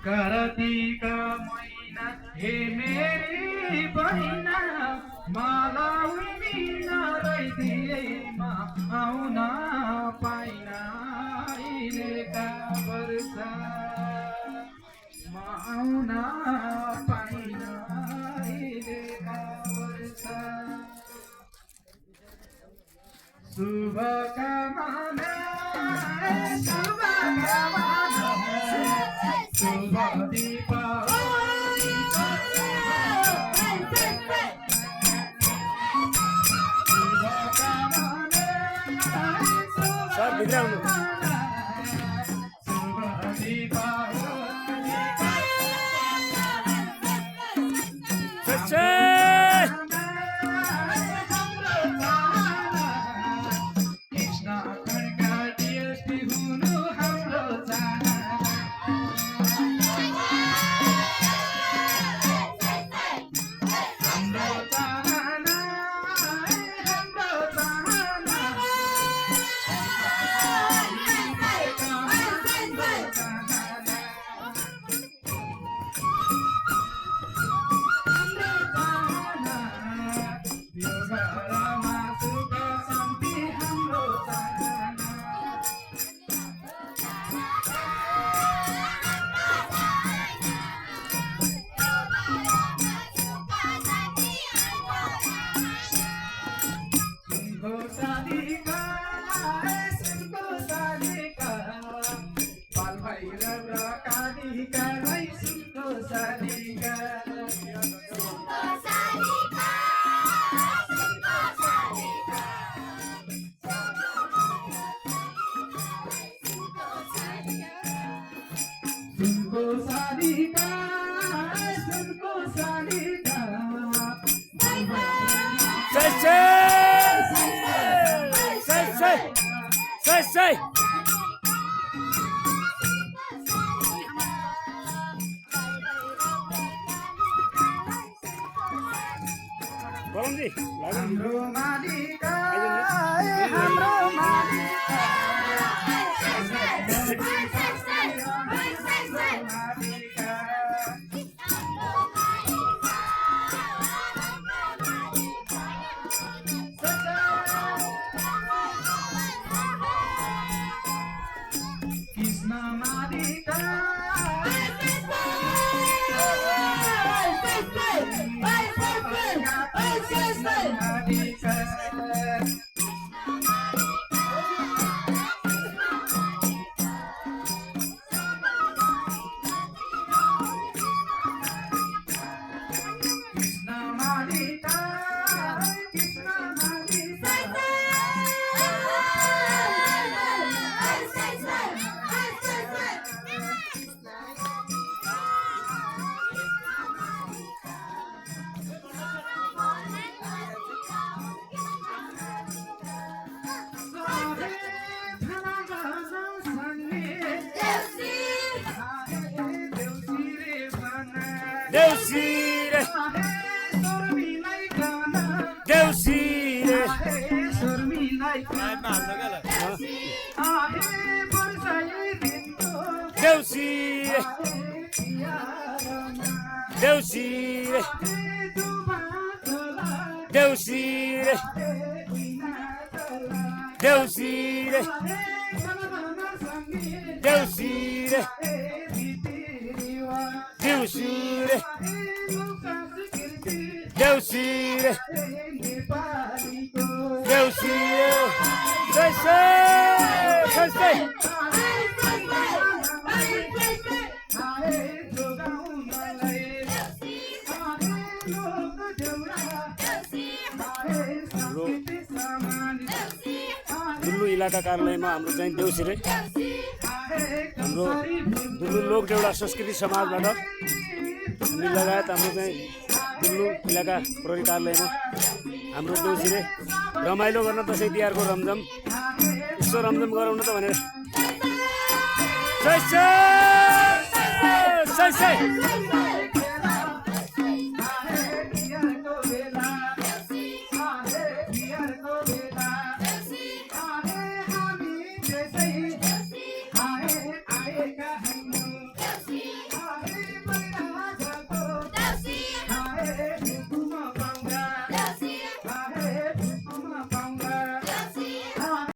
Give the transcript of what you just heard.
कार्तिक महिना हे मेरी बहिना मलाई नरैदिएमा आउन पाइन अहिलेका वर्षा आउन पाइन अहिलेका वर्षा शुभकामना शुभकामना शुभ दीपावली सर भित्र आउनु शुभ दीपावली कृष्ण खड्का टिएसपी हुनु हाम्रो चाहना हाम्रो चाहना हाम्रो चाहना यो घरमा सुख शान्ति हाम्रो चाहना सुनको शालिका सुनको शालिका पाल भैरव र कालिकालाई सुनको शालिका सुनको शालिका सुनको शालिका सही बलमजी हाम्रो मालिका हाम्रो मालिका कृष्ण मालिका कृष्ण मालिका कृष्ण मालिका दुल्लु इलाका कार्यालयमा हाम्रो चाहिँ देउसिरे हाम्रो दुल्लु लोक एउटा संस्कृति समाजबाट हामी लगायत हाम्रो चाहिँ दुल्लु इलाका प्रहरी कार्यालयमा हाम्रो देउसिरे रमाइलो गर्न दसैँ तिहारको रमझम यसो रमझम गराउन त भनेर जय जय